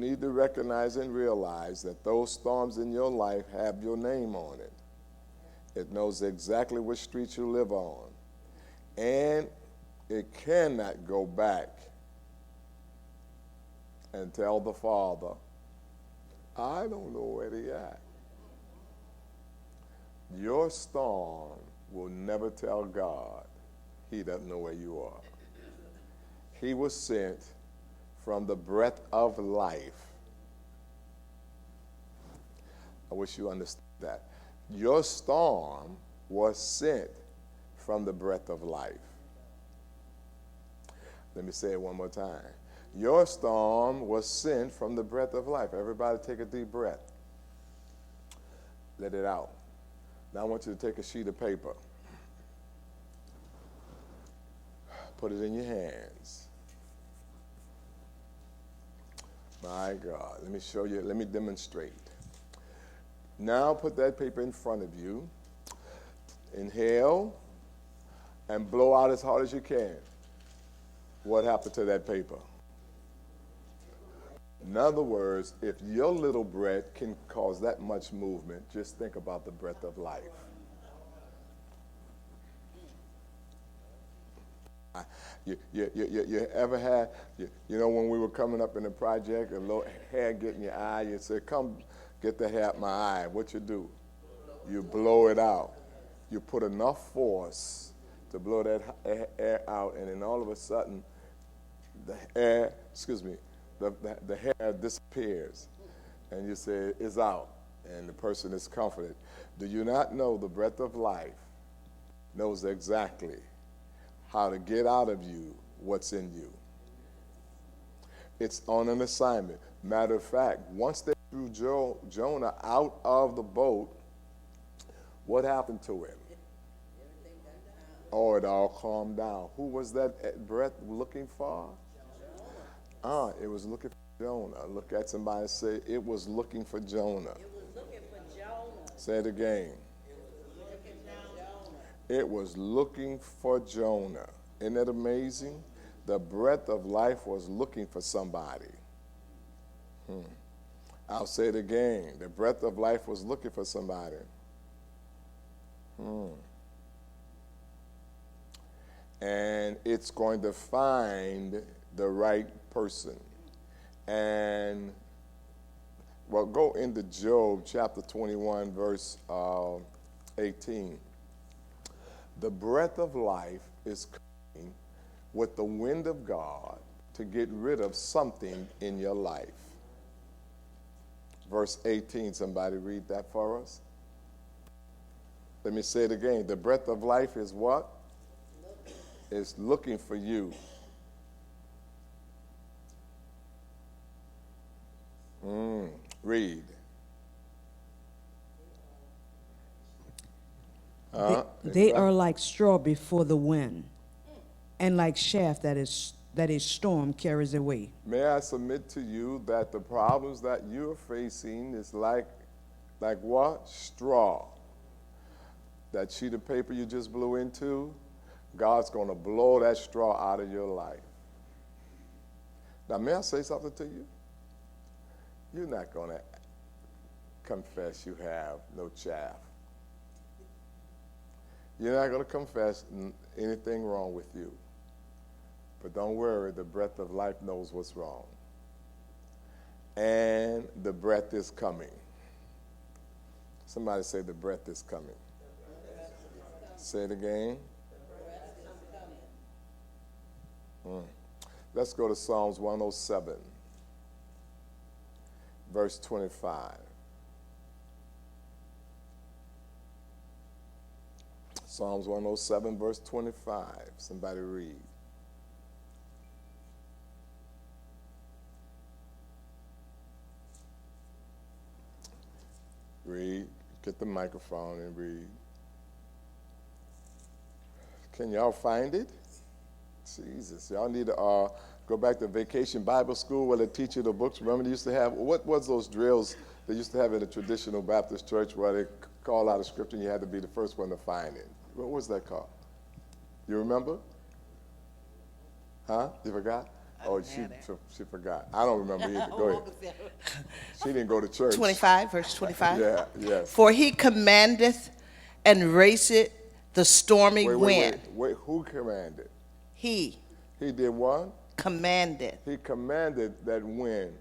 need to recognize and realize that those storms in your life have your name on it. It knows exactly which street you live on. And it cannot go back and tell the Father, I don't know where they at. Your storm will never tell God he doesn't know where you are. He was sent from the breath of life. I wish you understood that. Your storm was sent from the breath of life. Let me say it one more time. Your storm was sent from the breath of life. Everybody take a deep breath. Let it out. Now I want you to take a sheet of paper. Put it in your hands. My God, let me show you, let me demonstrate. Now put that paper in front of you. Inhale and blow out as hard as you can. What happened to that paper? In other words, if your little breath can cause that much movement, just think about the breath of life. You ever had, you know, when we were coming up in the project, a little hair get in your eye, you say, come get the hair out my eye. What you do? You blow it out. You put enough force to blow that air out, and then all of a sudden, the hair disappears, and you say, it's out, and the person is comforted. Do you not know the breath of life knows exactly how to get out of you what's in you? It's on an assignment. Matter of fact, once they threw Jonah out of the boat, what happened to him? Oh, it all calmed down. Who was that breath looking for? It was looking for Jonah. Look at somebody and say, it was looking for Jonah. It was looking for Jonah. Say it again. It was looking for Jonah. Isn't that amazing? The breath of life was looking for somebody. I'll say it again. The breath of life was looking for somebody. And it's going to find the right person. And, well, go into Job chapter 21, verse 18. The breath of life is coming with the wind of God to get rid of something in your life. Verse 18, somebody read that for us. Let me say it again. The breath of life is what? It's looking for you. Read. They are like straw before the wind, and like chaff that a storm carries away. May I submit to you that the problems that you're facing is like what? Straw. That sheet of paper you just blew into, God's going to blow that straw out of your life. Now, may I say something to you? You're not going to confess you have no chaff. You're not going to confess anything wrong with you. But don't worry, the breath of life knows what's wrong. And the breath is coming. Somebody say the breath is coming. Say it again. Let's go to Psalms 107, verse 25. Psalms 107, verse 25. Somebody read. Read. Get the microphone and read. Can y'all find it? Jesus, y'all need to go back to Vacation Bible School where they teach you the books. Remember they used to have, what was those drills they used to have in the traditional Baptist church where they call out a scripture and you had to be the first one to find it? What was that called? You remember? Huh? You forgot? Oh, she forgot. I don't remember either. Go ahead. She didn't go to church. 25, verse 25. Yeah, yes. For he commandeth and raiseth the stormy wind. Wait. Who commanded? He He did what? commandeth. He commanded that wind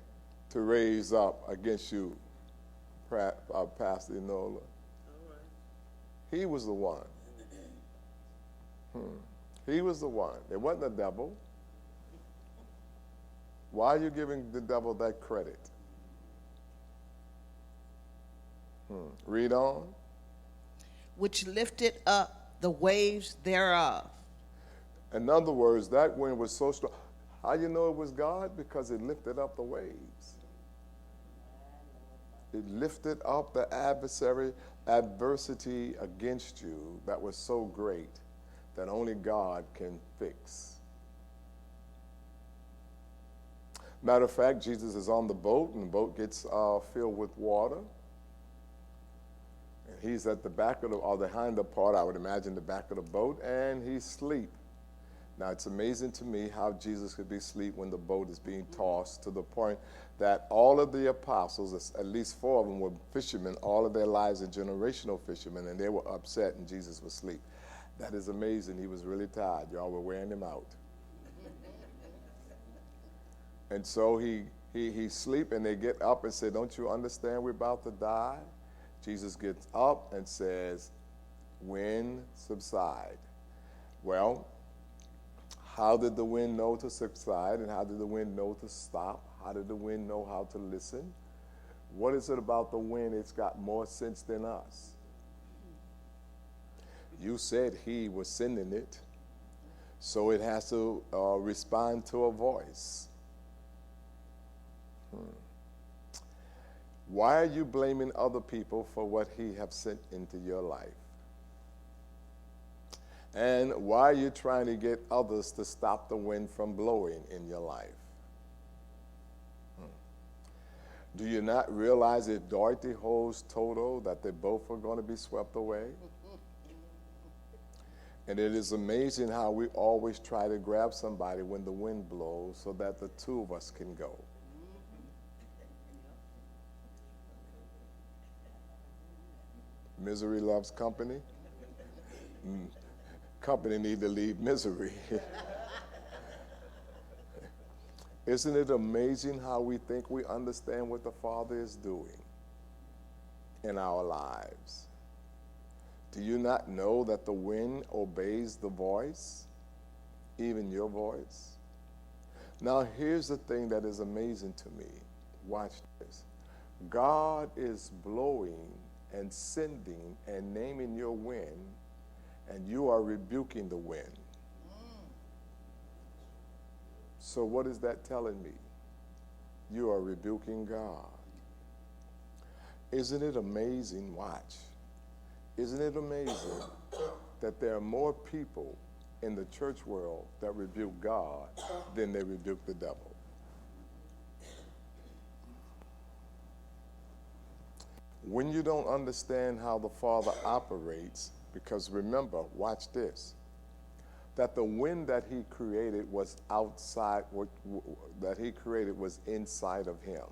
to raise up against you, Pastor Enola. He was the one. He was the one. It wasn't the devil. Why are you giving the devil that credit? Read on. Which lifted up the waves thereof. In other words, that wind was so strong. How you know it was God? Because it lifted up the waves. It lifted up the adversity against you that was so great that only God can fix. Matter of fact, Jesus is on the boat, and the boat gets filled with water. And he's at the back of the, or the hinder part, I would imagine the back of the boat, and he's asleep. Now, it's amazing to me how Jesus could be asleep when the boat is being tossed, to the point that all of the apostles, at least 4 of them, were fishermen, all of their lives are generational fishermen, and they were upset, and Jesus was asleep. That is amazing. He was really tired. Y'all were wearing him out. And so he's asleep, and they get up and say, don't you understand we're about to die? Jesus gets up and says, wind, subside. Well, how did the wind know to subside, and how did the wind know to stop? How did the wind know how to listen? What is it about the wind? It's got more sense than us. You said he was sending it, so it has to respond to a voice. Why are you blaming other people for what he have sent into your life? And why are you trying to get others to stop the wind from blowing in your life? Do you not realize if Dorothy holds Toto that they both are going to be swept away? And it is amazing how we always try to grab somebody when the wind blows so that the two of us can go. Misery loves company. Company need to leave misery. Isn't it amazing how we think we understand what the Father is doing in our lives? Do you not know that the wind obeys the voice, even your voice? Now, here's the thing that is amazing to me. Watch this. God is blowing and sending and naming your wind, and you are rebuking the wind. So what is that telling me? You are rebuking God. Isn't it amazing? Watch. Isn't it amazing that there are more people in the church world that rebuke God than they rebuke the devil? When you don't understand how the Father operates, because remember, watch this, that the wind that he created was outside, that he created was inside of him.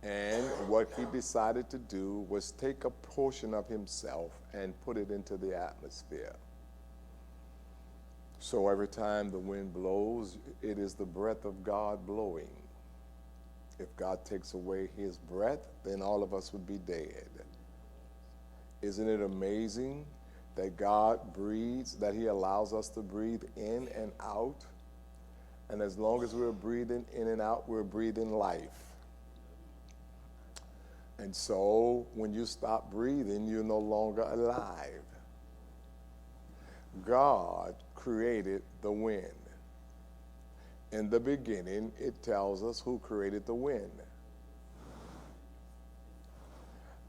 And what he decided to do was take a portion of himself and put it into the atmosphere. So every time the wind blows, it is the breath of God blowing. If God takes away his breath, then all of us would be dead. Isn't it amazing that God breathes, that he allows us to breathe in and out? And as long as we're breathing in and out, we're breathing life. And so when you stop breathing, you're no longer alive. God created the wind. In the beginning, it tells us who created the wind.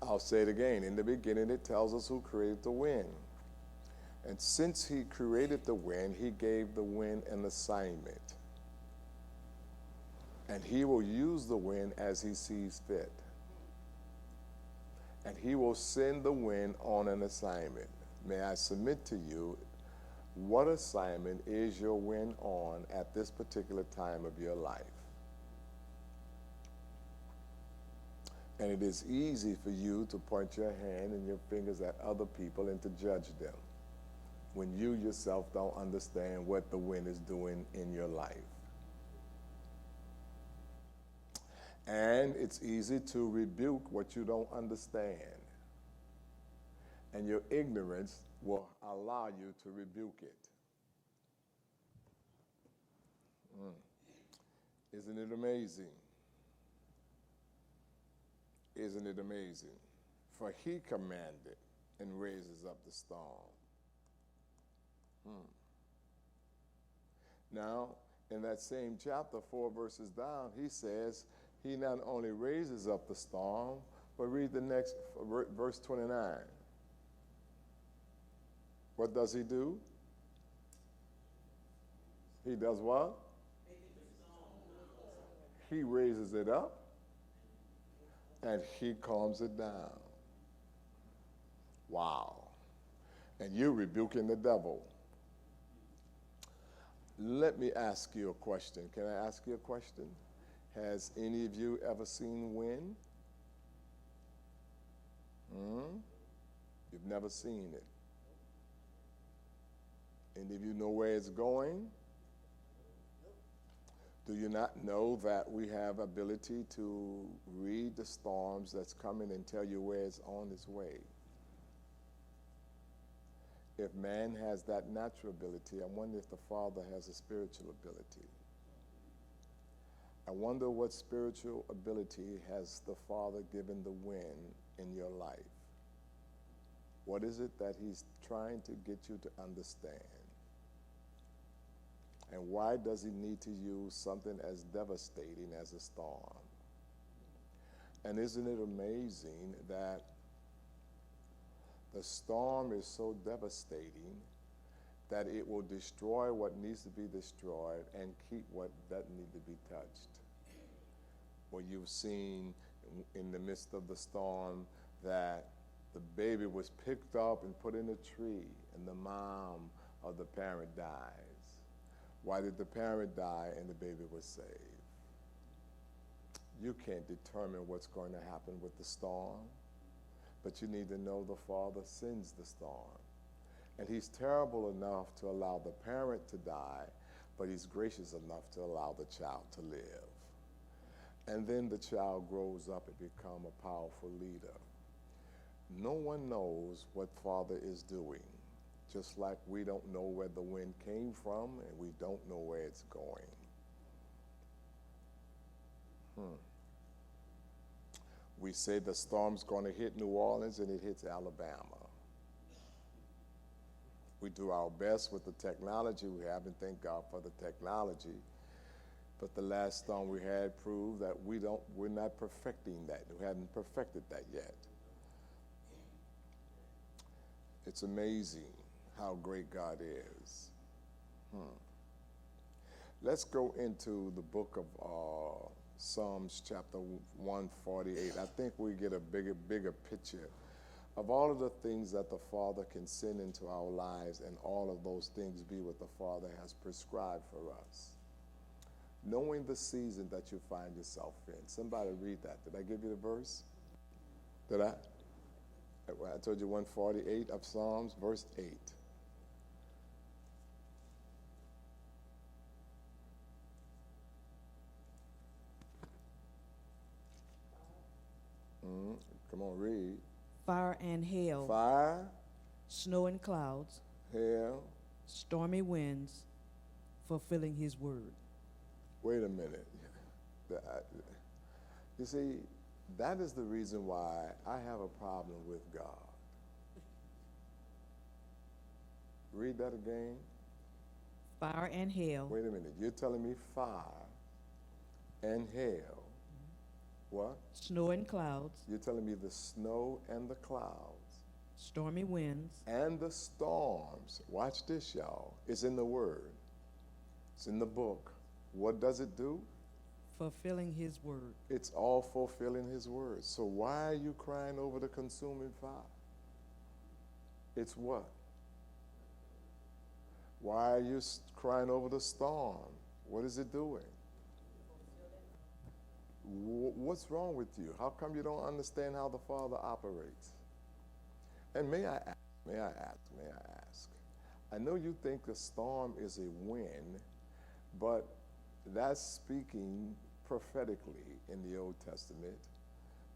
I'll say it again. In the beginning, it tells us who created the wind. And since he created the wind, he gave the wind an assignment. And he will use the wind as he sees fit. And he will send the wind on an assignment. May I submit to you, What assignment is your wind on at this particular time of your life? And it is easy for you to point your hand and your fingers at other people and to judge them when you yourself don't understand what the wind is doing in your life. And it's easy to rebuke what you don't understand. And your ignorance will allow you to rebuke it. Isn't it amazing? Isn't it amazing? For he commanded and raises up the storm. Now, in that same chapter, 4 verses down, he says he not only raises up the storm, but read the next verse 29. What does he do? He does what? He raises it up and he calms it down. Wow. And you're rebuking the devil. Let me ask you a question. Can I ask you a question? Has any of you ever seen wind? You've never seen it. Any of you know where it's going? Do you not know that we have ability to read the storms that's coming and tell you where it's on its way? If man has that natural ability, I wonder if the Father has a spiritual ability. I wonder what spiritual ability has the Father given the wind in your life? What is it that he's trying to get you to understand? And why does he need to use something as devastating as a storm? And isn't it amazing that the storm is so devastating that it will destroy what needs to be destroyed and keep what doesn't need to be touched? Well, you've seen in the midst of the storm that the baby was picked up and put in a tree and the mom of the parent dies. Why did the parent die and the baby was saved? You can't determine what's going to happen with the storm, but you need to know the Father sends the storm. And he's terrible enough to allow the parent to die, but he's gracious enough to allow the child to live. And then the child grows up and becomes a powerful leader. No one knows what Father is doing, just like we don't know where the wind came from and we don't know where it's going. We say the storm's going to hit New Orleans and it hits Alabama. We do our best with the technology we have, and thank God for the technology. But the last storm we had proved that we're not perfecting that. We haven't perfected that yet. It's amazing how great God is. Let's go into the book of Psalms chapter 148. I think we get a bigger picture of all of the things that the Father can send into our lives, and all of those things be what the Father has prescribed for us. Knowing the season that you find yourself in. Somebody read that. Did I give you the verse? Did I? I told you 148 of Psalms, verse 8. Come on, read. Fire and hail, Fire, snow and clouds, hail. stormy winds, fulfilling his word. Wait a minute. You see, that is the reason why I have a problem with God. Read that again. Fire and hail, Wait a minute. You're telling me fire and hail. What? snow and clouds, You're telling me the snow and the clouds stormy winds, and the storms. Watch this, y'all. It's in the Word. It's in the book. What does it do? fulfilling his word. It's all fulfilling his word. So why are you crying over the consuming fire? It's what? Why are you crying over the storm? What is it doing? What's wrong with you? How come you don't understand how the Father operates? And may I ask, may I ask, may I ask? I know you think the storm is a wind, but that's speaking prophetically in the Old Testament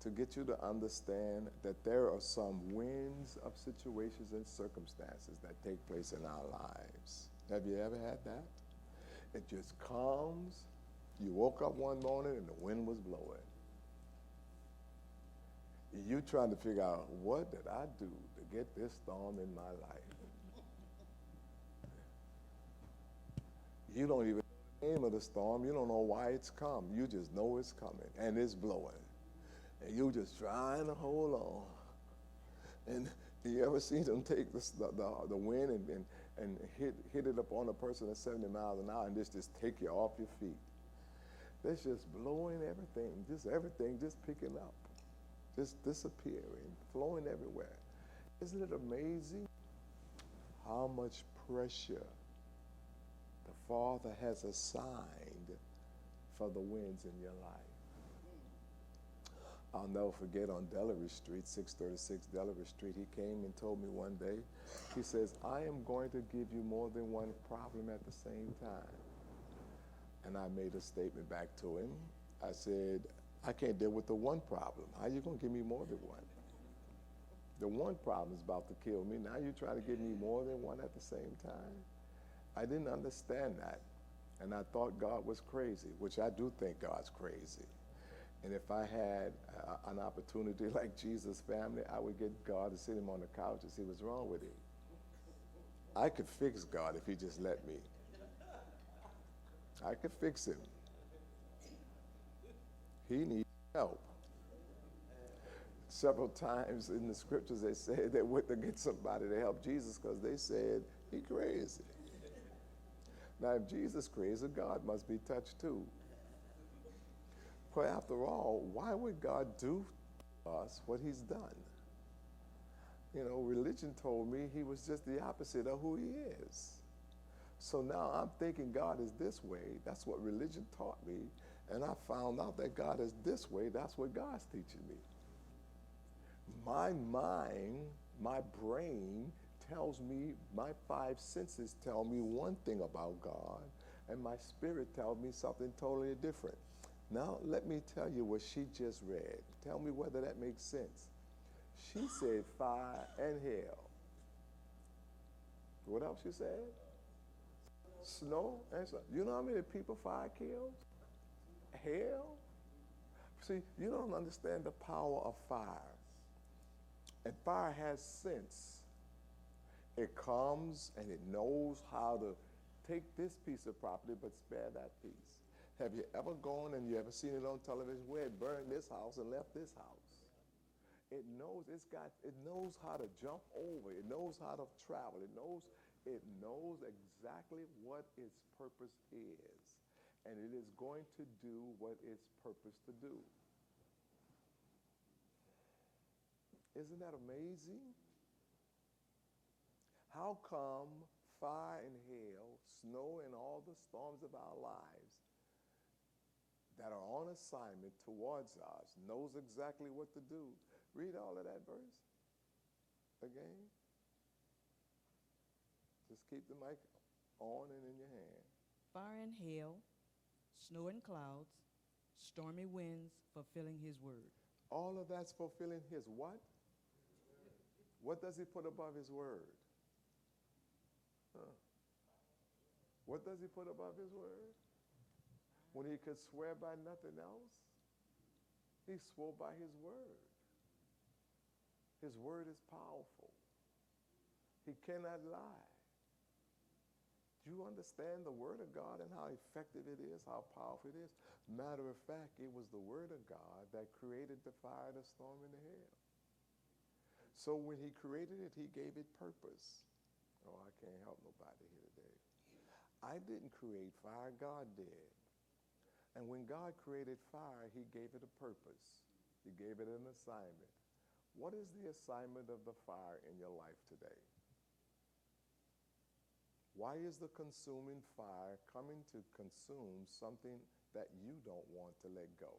to get you to understand that there are some winds of situations and circumstances that take place in our lives. Have you ever had that? It just comes. You woke up one morning and the wind was blowing. You trying to figure out, what did I do to get this storm in my life? You don't even know the name of the storm. You don't know why it's come. You just know it's coming and it's blowing. And you just trying to hold on. And you ever seen them take the wind and hit it up on a person at 70 miles an hour and just take you off your feet? That's just blowing everything just picking up, just disappearing, flowing everywhere. Isn't it amazing how much pressure the Father has assigned for the winds in your life? I'll never forget on Delaware Street, 636 Delaware Street, he came and told me one day, he says, I am going to give you more than one problem at the same time. And I made a statement back to him. I said, I can't deal with the one problem. How are you going to give me more than one? The one problem is about to kill me. Now you're trying to give me more than one at the same time? I didn't understand that. And I thought God was crazy, which I do think God's crazy. And if I had an opportunity like Jesus' family, I would get God to sit him on the couch and see what's wrong with him. I could fix God if he just let me. I could fix him. He needs help. Several times in the scriptures they said they went to get somebody to help Jesus because they said he crazy. Now if Jesus crazy, God must be touched too. But after all, why would God do to us what he's done? You know, religion told me he was just the opposite of who he is. So now I'm thinking God is this way. That's what religion taught me. And I found out that God is this way. That's what God's teaching me. My mind, my brain tells me, my five senses tell me one thing about God, and my spirit tells me something totally different. Now, let me tell you what she just read. Tell me whether that makes sense. She said fire and hell. What else she said? Snow and snow. You know how many people fire kills? Hell? See, you don't understand the power of fire. And fire has sense. It comes and it knows how to take this piece of property but spare that piece. Have you ever gone and you ever seen it on television where it burned this house and left this house? It knows it knows how to jump over. It knows how to travel. It knows exactly what its purpose is. And it is going to do what it's purposed to do. Isn't that amazing? How come fire and hail, snow and all the storms of our lives that are on assignment towards us knows exactly what to do? Read all of that verse again. Just keep the mic on and in your hand. Fire and hail, snow and clouds, stormy winds, fulfilling his word. All of that's fulfilling his what? What does he put above his word? What does he put above his word? When he could swear by nothing else, he swore by his word. His word is powerful. He cannot lie. Do you understand the word of God and how effective it is, how powerful it is? Matter of fact, it was the word of God that created the fire, the storm, and the hail. So when he created it, he gave it purpose. Oh, I can't help nobody here today. I didn't create fire, God did. And when God created fire, he gave it a purpose. He gave it an assignment. What is the assignment of the fire in your life today? Why is the consuming fire coming to consume something that you don't want to let go?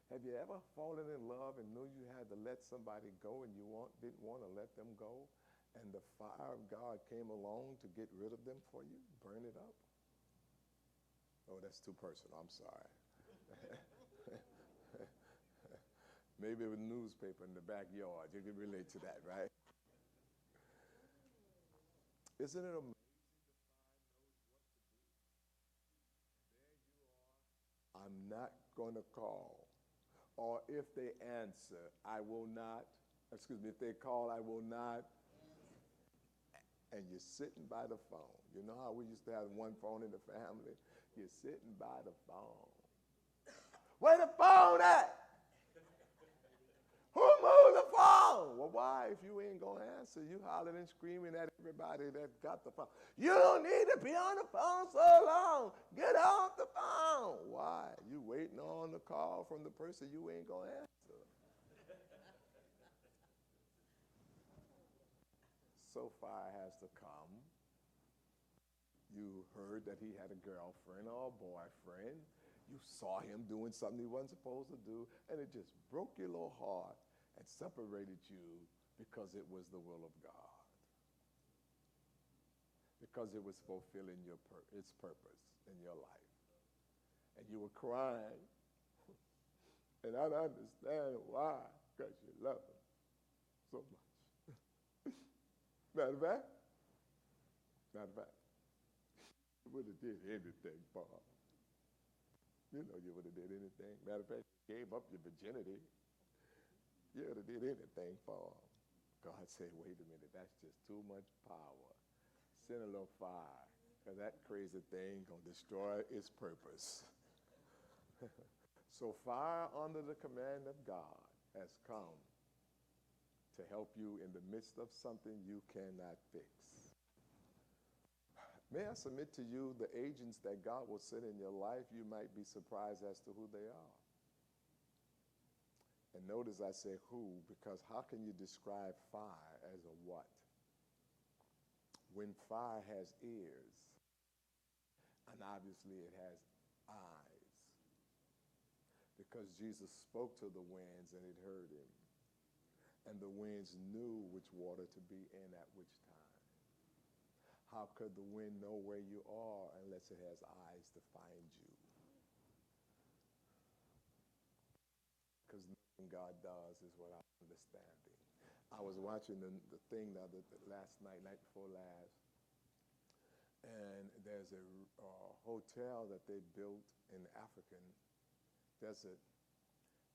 Have you ever fallen in love and knew you had to let somebody go and you didn't want to let them go, and the fire of God came along to get rid of them for you, burn it up? Oh, that's too personal. I'm sorry. Maybe with a newspaper in the backyard, you can relate to that, right? Isn't it amazing? I'm not going to call. Or if they answer, I will not. Excuse me, if they call, I will not. And you're sitting by the phone. You know how we used to have one phone in the family? You're sitting by the phone. Where the phone at? Who moved the phone? Well, why? If you ain't going to answer, you hollering and screaming at everybody that got the phone. You don't need to be on the phone so long. Get off the phone. Why? You waiting on the call from the person you ain't going to answer. So fire has to come. You heard that he had a girlfriend or a boyfriend. You saw him doing something he wasn't supposed to do, and it just broke your little heart and separated you because it was the will of God, because it was fulfilling its purpose in your life. And you were crying, and I don't understand why, because you love him so much. Matter of fact, you would have did anything for him. You know you would have did anything. Matter of fact, you gave up your virginity. You would have did anything for him. God said, wait a minute, that's just too much power. Send a little fire, because that crazy thing going to destroy its purpose. So fire under the command of God has come to help you in the midst of something you cannot fix. May I submit to you the agents that God will send in your life, you might be surprised as to who they are. And notice I say who, because how can you describe fire as a what? When fire has ears, and obviously it has eyes, because Jesus spoke to the winds and it heard him, and the winds knew which water to be in at which time. How could the wind know where you are unless it has eyes to find you? Because nothing God does is what I'm understanding. I was watching the thing last night, night before last, and there's a hotel that they built in the African desert,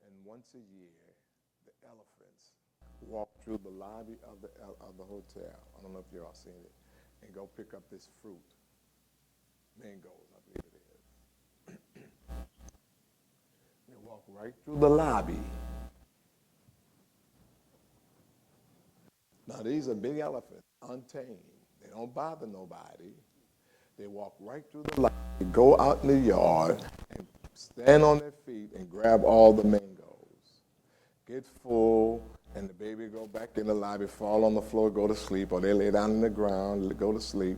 and once a year, the elephants walk through the lobby of the hotel. I don't know if you're all seen it. And go pick up this fruit, mangoes, I believe it is. They walk right through the lobby. Now these are big elephants, untamed. They don't bother nobody. They walk right through the lobby, go out in the yard, and stand on their feet and grab all the mangoes. Get full, and the baby go back in the lobby, fall on the floor, go to sleep, or they lay down on the ground, go to sleep.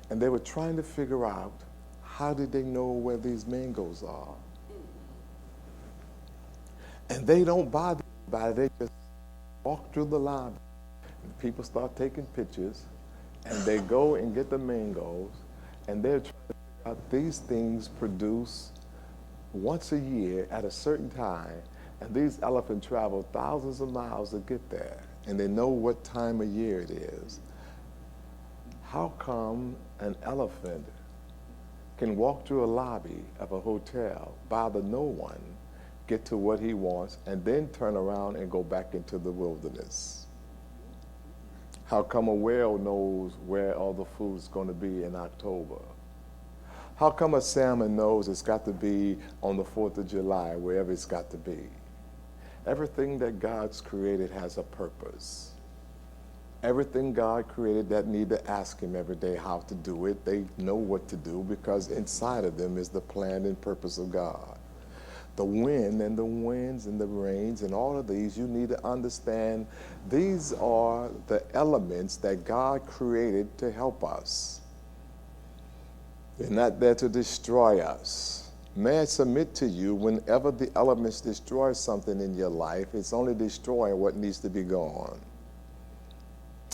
And they were trying to figure out, how did they know where these mangoes are? And they don't bother about it. They just walk through the lobby. And people start taking pictures, and they go and get the mangoes, and they're trying to figure out these things produce once a year at a certain time. And these elephants travel thousands of miles to get there, and they know what time of year it is. How come an elephant can walk through a lobby of a hotel, bother no one, get to what he wants, and then turn around and go back into the wilderness? How come a whale knows where all the food's going to be in October? How come a salmon knows it's got to be on the 4th of July, wherever it's got to be? Everything that God's created has a purpose. Everything God created that need to ask him every day how to do it, they know what to do, because inside of them is the plan and purpose of God. The wind and the winds and the rains and all of these, you need to understand these are the elements that God created to help us. They're not there to destroy us. May I submit to you, whenever the elements destroy something in your life, it's only destroying what needs to be gone.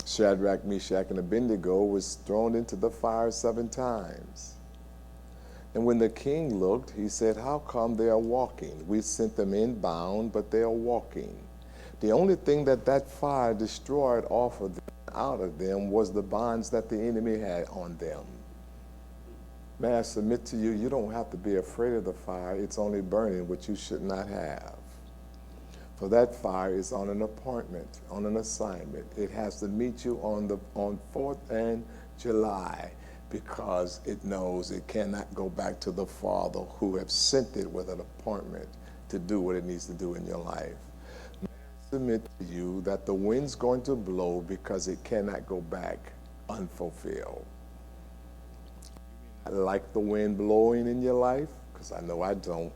Shadrach, Meshach, and Abednego was thrown into the fire 7 times. And when the king looked, he said, how come they are walking? We sent them in bound, but they are walking. The only thing that fire destroyed off of them, out of them, was the bonds that the enemy had on them. May I submit to you, you don't have to be afraid of the fire. It's only burning what you should not have. For that fire is on an appointment, on an assignment. It has to meet you on 4th and July, because it knows it cannot go back to the Father who have sent it with an appointment to do what it needs to do in your life. May I submit to you that the wind's going to blow because it cannot go back unfulfilled. I like the wind blowing in your life, because I know I don't,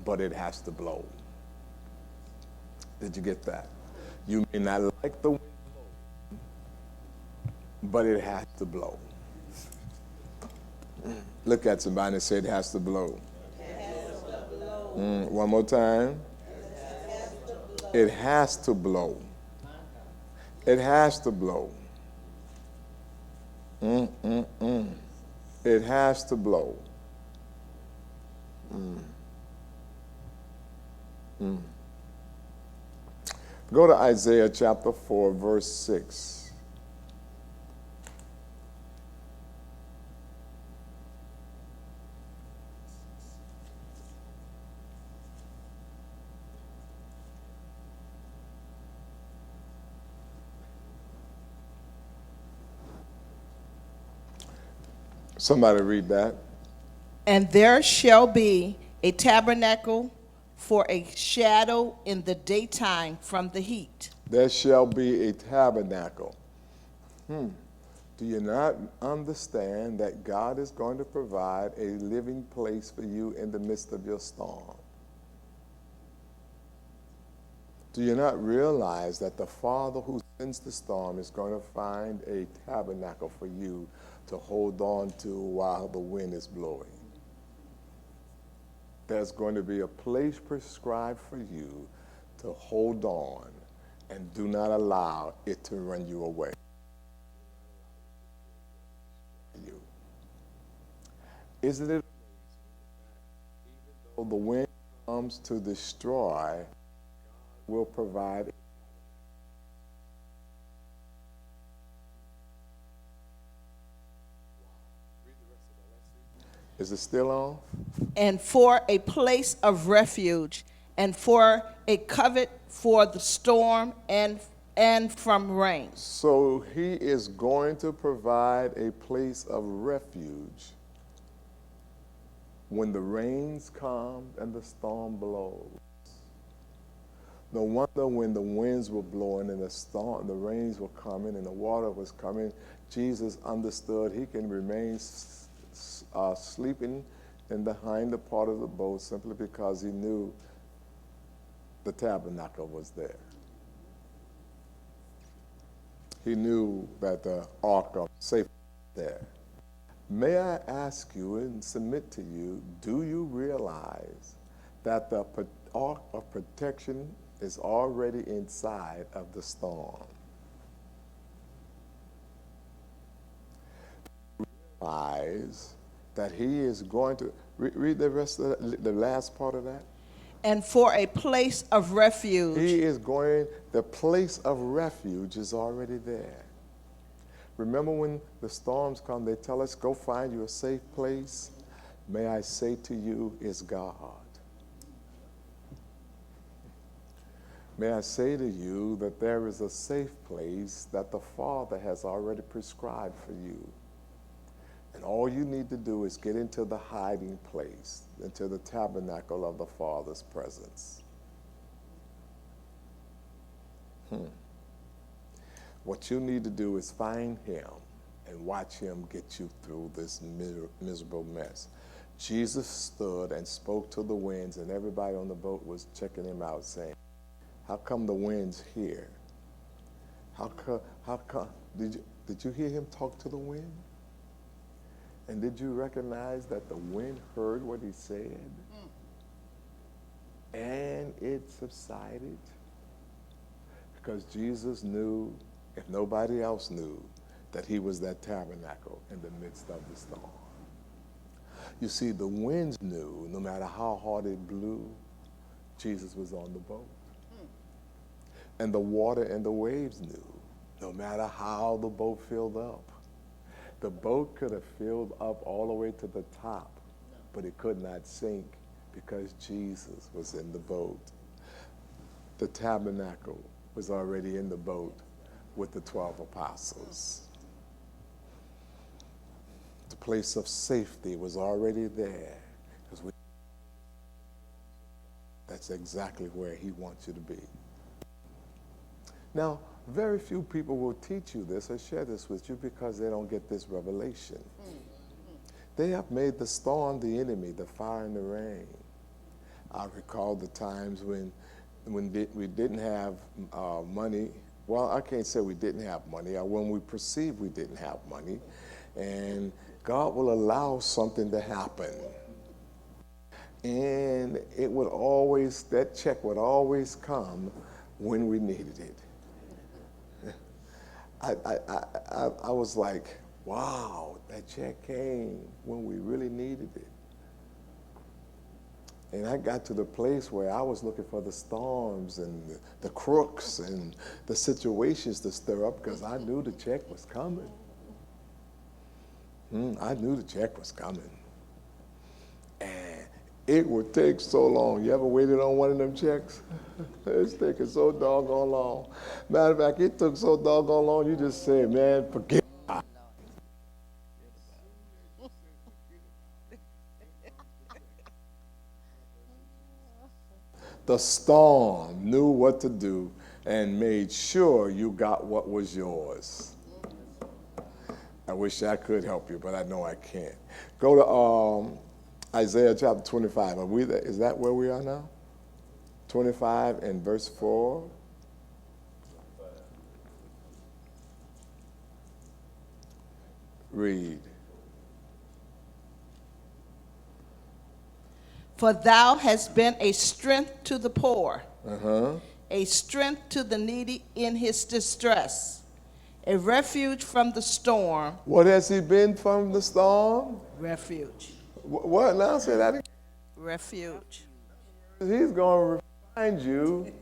but it has to blow. Did you get that? You may not like the wind blowing, but it has to blow. Look at somebody and say it has to blow. One more time. It has to blow. It has to blow. It has to blow. Go to Isaiah chapter 4, verse 6. Somebody read that. And there shall be a tabernacle for a shadow in the daytime from the heat. There shall be a tabernacle. Do you not understand that God is going to provide a living place for you in the midst of your storm? Do you not realize that the Father who sends the storm is going to find a tabernacle for you to hold on to while the wind is blowing? There's going to be a place prescribed for you to hold on and do not allow it to run you away. Isn't it amazing that even though the wind comes to destroy, God will provide? Is it still on? And for a place of refuge, and for a covert for the storm and from rain. So he is going to provide a place of refuge when the rains come and the storm blows. No wonder when the winds were blowing and the rains were coming and the water was coming, Jesus understood he can remain sleeping in the hinder part of the boat simply because he knew the tabernacle was there. He knew that the ark of safety was there. May I ask you and submit to you, do you realize that the ark of protection is already inside of the storm? Realize that he is going to, read the rest of the last part of that. And for a place of refuge. He is going, the place of refuge is already there. Remember when the storms come, they tell us, go find you a safe place. May I say to you, is God. May I say to you that there is a safe place that the Father has already prescribed for you. And all you need to do is get into the hiding place, into the tabernacle of the Father's presence. What you need to do is find him and watch him get you through this miserable mess. Jesus stood and spoke to the winds, and everybody on the boat was checking him out, saying, how come the wind's here? How come? Did you hear him talk to the wind? And did you recognize that the wind heard what he said? And it subsided? Because Jesus knew, if nobody else knew, that he was that tabernacle in the midst of the storm. You see, the winds knew, no matter how hard it blew, Jesus was on the boat. And the water and the waves knew, no matter how the boat filled up. The boat could have filled up all the way to the top, but it could not sink because Jesus was in the boat. The tabernacle was already in the boat with the 12 apostles. The place of safety was already there, because that's exactly where he wants you to be. Now, very few people will teach you this or share this with you because they don't get this revelation. They have made the storm the enemy, the fire and the rain. I recall the times when we didn't have money. Well, I can't say we didn't have money, or when we perceived we didn't have money. And God will allow something to happen. And it would always, that check would always come when we needed it. I was like, wow, that check came when we really needed it. And I got to the place where I was looking for the storms and the crooks and the situations to stir up, because I knew the check was coming. I knew the check was coming. And it would take so long. You ever waited on one of them checks? It's taking so doggone long. Matter of fact, it took so doggone long, you just say, man, forget it. The storm knew what to do and made sure you got what was yours. I wish I could help you, but I know I can't. Go to Isaiah chapter 25. Are we there? Is that where we are now? 25 and verse 4. Read. For thou hast been a strength to the poor, a strength to the needy in his distress, a refuge from the storm. What has he been from the storm? Refuge. What? Now say that again. Refuge. He's going to remind you.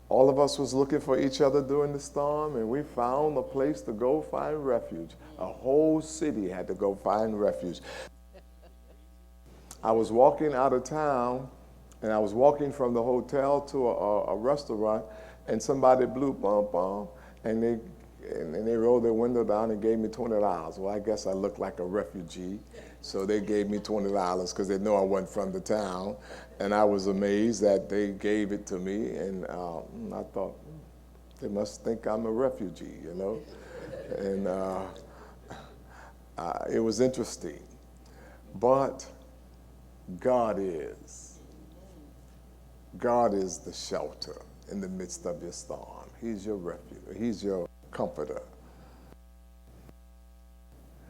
All of us was looking for each other during the storm, and we found a place to go find refuge. A whole city had to go find refuge. I was walking out of town, and I was walking from the hotel to a restaurant, and somebody blew bum bum, and they rolled their window down and gave me $20. Well, I guess I looked like a refugee, so they gave me $20 because they know I wasn't from the town, and I was amazed that they gave it to me, and I thought, they must think I'm a refugee, you know, and it was interesting, but God is the shelter in the midst of your storm. He's your refuge. He's your comforter.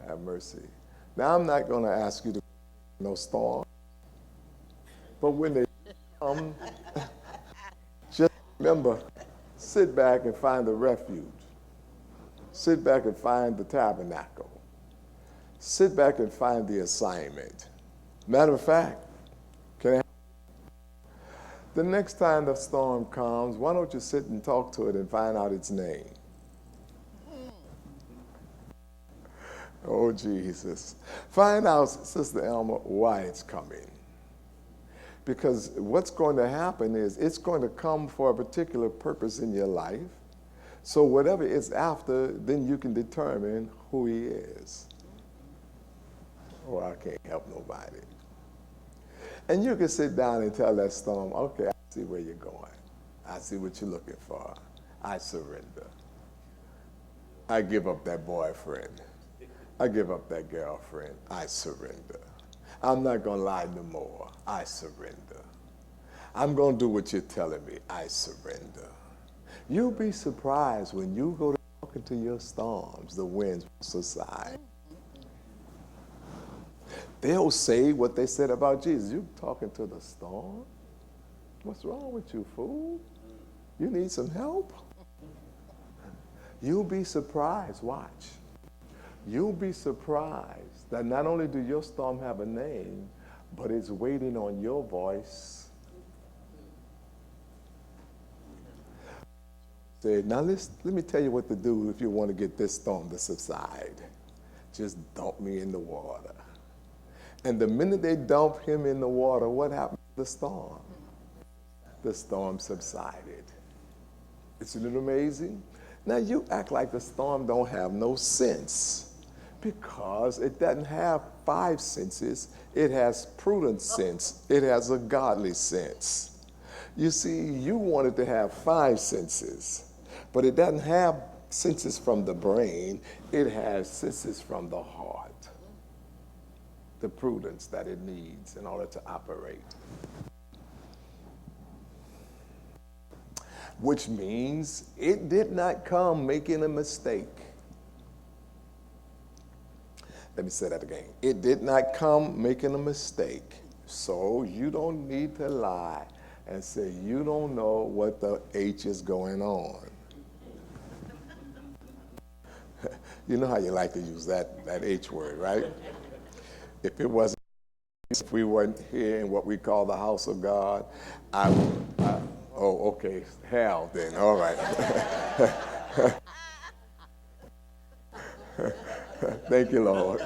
Have mercy. Now, I'm not going to ask you to no storm, but when they come, just remember, sit back and find the refuge. Sit back and find the tabernacle. Sit back and find the assignment. Matter of fact, the next time the storm comes, why don't you sit and talk to it and find out its name? Oh, Jesus. Find out, Sister Elma, why it's coming. Because what's going to happen is it's going to come for a particular purpose in your life. So whatever it's after, then you can determine who he is. Oh, I can't help nobody. And you can sit down and tell that storm, okay, I see where you're going. I see what you're looking for. I surrender. I give up that boyfriend. I give up that girlfriend. I surrender. I'm not going to lie no more. I surrender. I'm going to do what you're telling me. I surrender. You'll be surprised when you go to talking to your storms, the winds will subside. They'll say what they said about Jesus. You talking to the storm? What's wrong with you, fool? You need some help? You'll be surprised. Watch. You'll be surprised that not only do your storm have a name, but it's waiting on your voice. Say, now let me tell you what to do if you want to get this storm to subside. Just dump me in the water. And the minute they dump him in the water, what happened to the storm? The storm subsided. Isn't it amazing? Now you act like the storm don't have no sense, because it doesn't have 5 senses. It has prudent sense. It has a godly sense. You see, you want it to have 5 senses, but it doesn't have senses from the brain. It has senses from the heart, the prudence that it needs in order to operate. Which means it did not come making a mistake. Let me say that again. It did not come making a mistake. So you don't need to lie and say you don't know what the H is going on. You know how you like to use that H word, right? If we weren't here in what we call the house of God, oh, okay, hell then, all right. Thank you, Lord.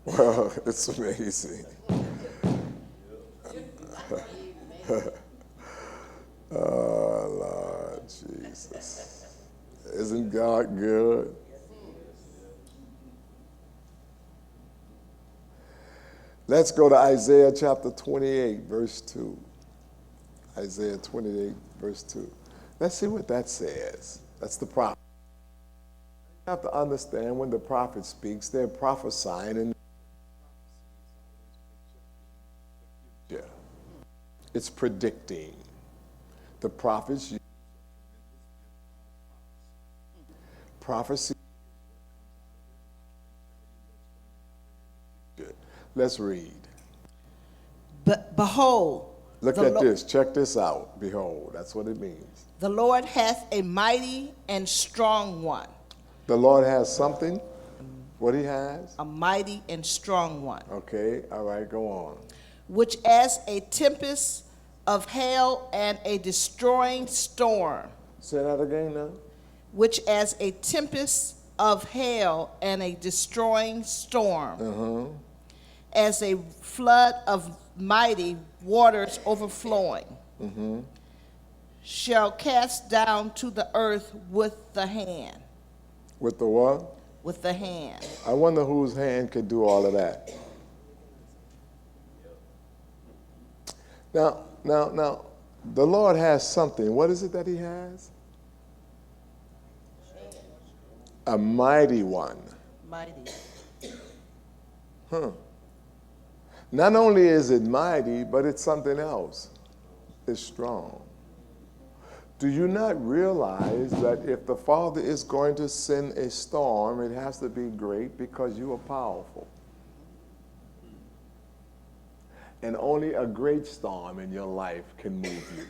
Well, it's amazing. Oh, Lord Jesus. Isn't God good? Let's go to Isaiah chapter 28, verse 2. Isaiah 28, verse 2. Let's see what that says. That's the prophet. You have to understand when the prophet speaks, they're prophesying in the future. It's predicting. The prophets use prophecy. Let's read. But behold, Look at this. Check this out. Behold, that's what it means. The Lord hath a mighty and strong one. The Lord has something. What he has? A mighty and strong one. Okay, all right, go on. Which as a tempest of hail and a destroying storm. Say that again now. Which as a tempest of hail and a destroying storm. As a flood of mighty waters overflowing. Shall cast down to the earth with the hand. With the what? With the hand. I wonder whose hand could do all of that. Now, the Lord has something. What is it that he has? A mighty one. Mighty. Not only is it mighty, but it's something else. It's strong. Do you not realize that if the Father is going to send a storm, it has to be great because you are powerful? And only a great storm in your life can move you.